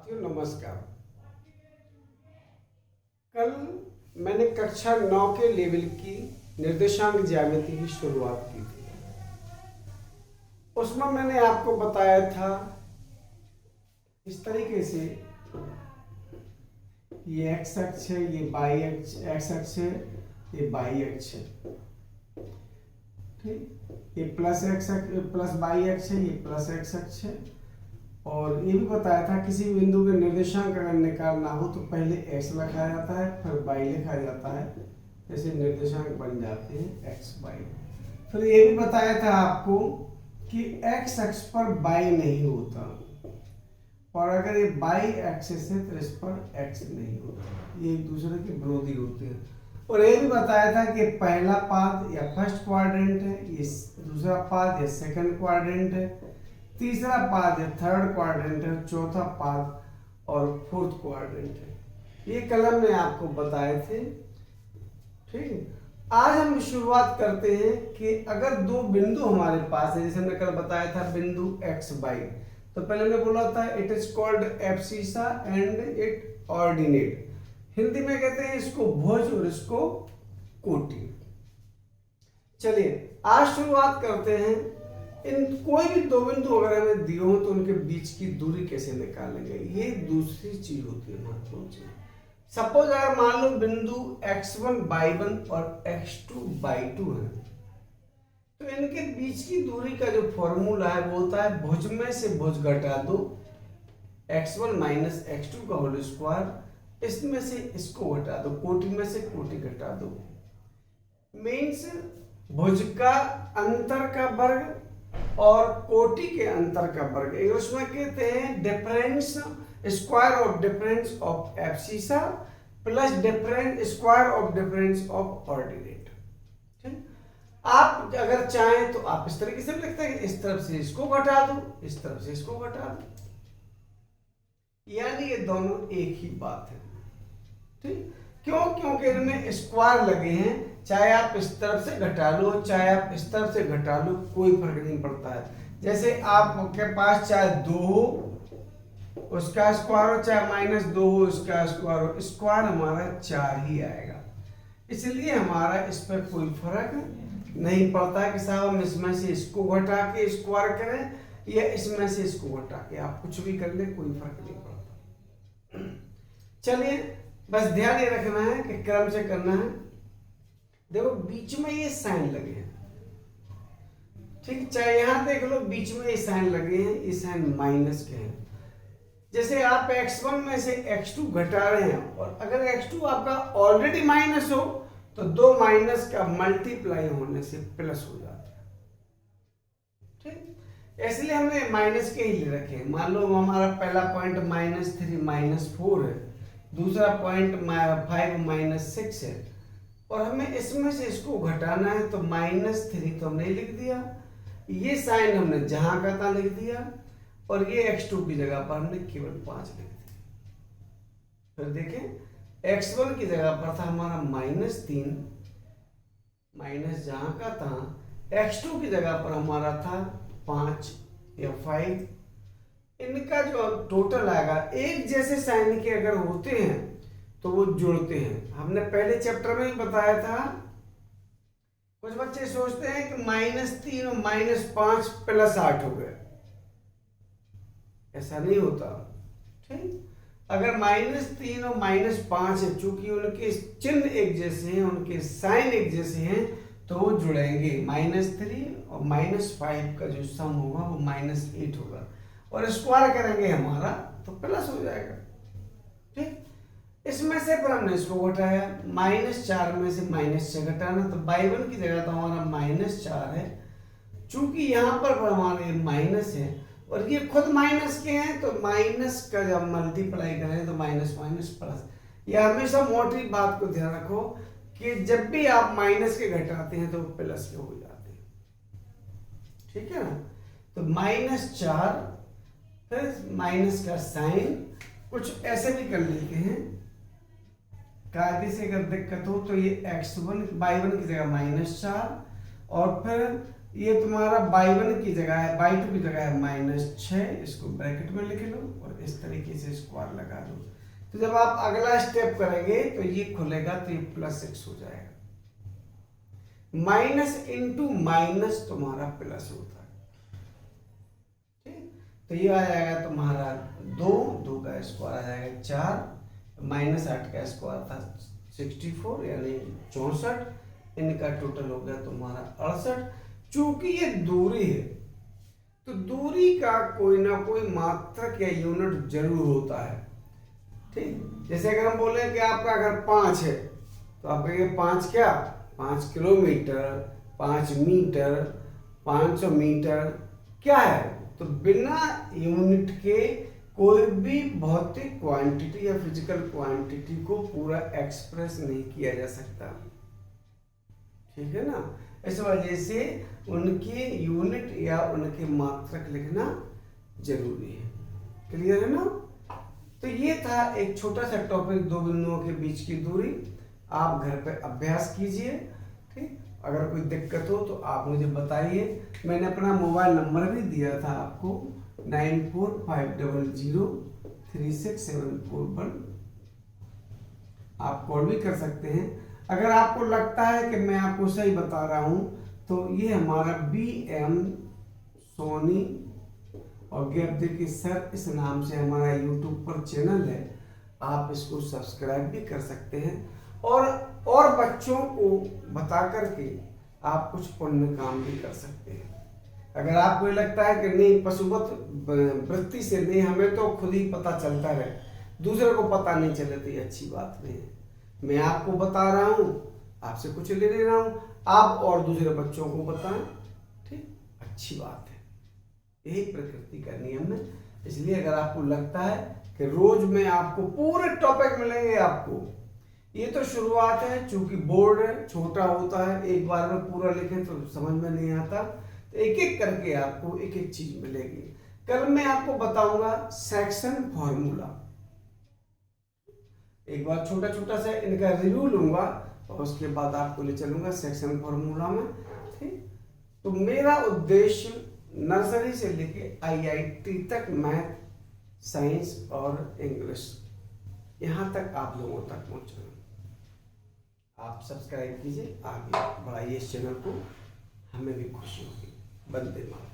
साथियों नमस्कार। कल मैंने कक्षा 9 के लेवल की निर्देशांक ज्यामिति की शुरुआत की थी। उसमें मैंने आपको बताया था इस तरीके से, ये एक्स अक्ष है, ये वाई एक्स अक्ष है, ये वाई अक्ष है, ठीक। ये प्लस वाई अक्ष है, ये प्लस एक्स अक्ष है। और ये भी बताया था किसी बिंदु के निर्देशांक अगर निकालना हो तो पहले x लिखा जाता है, फिर y लिखा जाता है, जैसे निर्देशांक बन जाते हैं x y। फिर ये भी बताया था आपको कि x अक्ष पर y नहीं होता, और अगर ये y एक्सिस है तो इस पर x नहीं होता, ये एक दूसरे के विरोधी होते हैं। और ये भी बताया था कि पहला पाद या फर्स्ट क्वाड्रेंट है, ये दूसरा पाद या सेकंड क्वाड्रेंट है, तीसरा पाद है थर्ड क्वाड्रेंट है, चौथा पाद और फोर्थ क्वाड्रेंट है। ये कलम में आपको बताए थे, ठीक। आज हम शुरुआत करते हैं कि अगर दो बिंदु हमारे पास है, जैसे हमने कल बताया था बिंदु एक्स वाई, तो पहले हमने बोला था it is called abscissa and it ordinate. Hindi में कहते हैं इसको भुज और इसको कोटि। चलिए आज शुरुआत करते हैं। इन कोई भी दो बिंदु अगर हमें दिए हो तो उनके बीच की दूरी कैसे निकालेंगे, ये दूसरी चीज होती है, महत्वपूर्ण चीज। सपोज अगर मान लो बिंदु x1 y1 और x2 y2 है, तो इनके बीच की दूरी का जो फॉर्मूला है वो होता है भुज में से भुज घटा दो, x1 माइनस x2 का होल स्क्वायर, इसमें से इसको घटा दो, कोटि में से कोटि घटा दो। मीन्स भुज का अंतर का वर्ग और कोटि के अंतर का वर्ग, इंग्लिश में कहते हैं difference square of difference of abscissa plus difference square of difference of ordinate. ठीक, आप अगर चाहें तो आप इस तरीके से लिखते हैं, इस तरफ से इसको घटा दो, इस तरफ से इसको घटा दो, यानी ये दोनों एक ही बात है। ठीक, क्यों? क्योंकि इनमें स्क्वायर लगे हैं, चाहे आप इस तरफ से घटा लो चाहे आप इस तरफ से घटा लो, कोई फर्क नहीं पड़ता है। जैसे आपके पास चाहे 2 हो उसका स्क्वायर हो, चाहे -2 हो उसका स्क्वायर हो, स्क्वायर हमारा 4 ही आएगा। इसलिए हमारा इस पर कोई फर्क नहीं पड़ता कि साहब हम इसमें से इसको घटा के स्क्वायर करें या इसमें से इसको घटा के, आप कुछ भी कर ले, कोई फर्क नहीं पड़ता। चलिए बस ध्यान ये रखना है कि क्रम से करना है। देखो बीच में ये साइन लगे हैं, ठीक, चाहे यहां देख लो बीच में ये साइन लगे हैं, ये साइन माइनस के हैं। जैसे आप x1 में से x2 घटा रहे हैं, और अगर x2 आपका ऑलरेडी माइनस हो तो 2 माइनस का मल्टीप्लाई होने से प्लस हो जाता है। ठीक, इसलिए हमने माइनस के ही ले रखे हैं। मान लो हमारा पहला पॉइंट -3 -4 है, दूसरा पॉइंट 5 -6 है, और हमें इसमें से इसको घटाना है, तो -3 तो हमने लिख दिया, ये साइन हमने जहां का था लिख दिया, और ये x2 की जगह पर हमने केवल 5 लिख दिया। फिर देखें x1 की जगह पर था हमारा -3, माइनस जहां का था, x2 की जगह पर हमारा था 5 या 5। इनका जो टोटल आएगा, एक जैसे साइन के अगर होते हैं तो वो जुड़ते हैं। हमने पहले चैप्टर में ही बताया था, कुछ बच्चे सोचते हैं कि -3 और -5 +8 हो गए, ऐसा नहीं होता। ठीक, अगर -3 और -5 है, चूंकि उनके चिन्ह एक जैसे हैं, उनके साइन एक जैसे हैं, तो वो जुड़ेंगे। -3 और -5 का जो सम होगा वो -8 होगा, और स्क्वायर करेंगे हमारा तो प्लस हो जाएगा। ठीक, इसमें से पर हमने इसको घटाया, -4 में से -6 घटाना, तो y1 की जगह तो हमारा -4 है, चूंकि यहाँ पर हमारे माइनस है और ये खुद माइनस के हैं, तो माइनस का जब मल्टीप्लाई करें तो माइनस माइनस प्लस। यह हमेशा मोटी बात को ध्यान रखो कि जब भी आप माइनस के घटाते हैं तो प्लस के हो जाते हैं। ठीक है ना, तो -4, फिर माइनस का साइन, कुछ ऐसे भी कर लेते हैं, कायदे से अगर दिक्कत हो तो ये y1 की जगह -4, और फिर ये तुम्हारा y1 की जगह है, y2 की जगह है -6, इसको ब्रैकेट में लिख लो और इस तरीके से स्क्वायर लगा दो। तो जब आप अगला स्टेप करेंगे तो ये खुलेगा तो ये +6 हो जाएगा। माइनस इंटू माइनस तुम्हारा प्लस होता है, ठीक। तो ये आ जाएगा तुम्हारा 2 का स्क्वायर आ जाएगा 4, -8 का स्क्वायर था 64 यानी 64, इनका टोटल हो गया तुम्हारा 68। चूंकि ये दूरी है तो दूरी का कोई ना कोई मात्रक या यूनिट जरूर होता है, ठीक। जैसे अगर हम बोले कि आपका अगर 5 है तो आप कहेंगे 5 क्या, 5 किलोमीटर, 5 मीटर, 500 मीटर क्या है। तो बिना यूनिट के कोई भी भौतिक क्वांटिटी या फिजिकल क्वांटिटी को पूरा एक्सप्रेस नहीं किया जा सकता, ठीक है ना। इस वजह से उनके यूनिट या उनके मात्रक लिखना जरूरी है। क्लियर है ना। तो ये था एक छोटा सा टॉपिक, दो बिंदुओं के बीच की दूरी। आप घर पे अभ्यास कीजिए, ठीक। अगर कोई दिक्कत हो तो आप मुझे बताइए। मैंने अपना मोबाइल नंबर भी दिया था आपको 9450036741। आप कॉल भी कर सकते हैं। अगर आपको लगता है कि मैं आपको सही बता रहा हूं तो ये हमारा BM सोनी और गैप देखिए सर इस नाम से हमारा YouTube पर चैनल है, आप इसको सब्सक्राइब भी कर सकते हैं और बच्चों को बता करके आप कुछ पुण्य काम भी कर सकते हैं। अगर आपको लगता है कि नहीं पशुवत वृत्ति से नहीं, हमें तो खुद ही पता चलता है, दूसरे को पता नहीं चले तो ये अच्छी बात नहीं है। मैं आपको बता रहा हूँ, आपसे कुछ ले रहा हूँ, आप और दूसरे बच्चों को बताएं, ठीक, अच्छी बात है। यही प्रकृति का नियम है। इसलिए अगर आपको लगता है कि रोज में आपको पूरे टॉपिक मिलेंगे, आपको ये तो शुरुआत है, चूंकि बोर्ड है छोटा होता है, एक बार में पूरा लिखें तो समझ में नहीं आता, तो एक एक करके आपको एक एक चीज मिलेगी। कल मैं आपको बताऊंगा सेक्शन फॉर्मूला, एक बार छोटा छोटा सा इनका रिव्यू लूंगा और उसके बाद आपको ले चलूंगा सेक्शन फॉर्मूला में, ठीक। तो मेरा उद्देश्य नर्सरी से लेके IIT तक मैथ, साइंस और इंग्लिश यहाँ तक आप लोगों तक पहुँचना। आप सब्सक्राइब कीजिए, आगे बढ़ाइए इस चैनल को, हमें भी खुशी होगी। वंदे मातरम।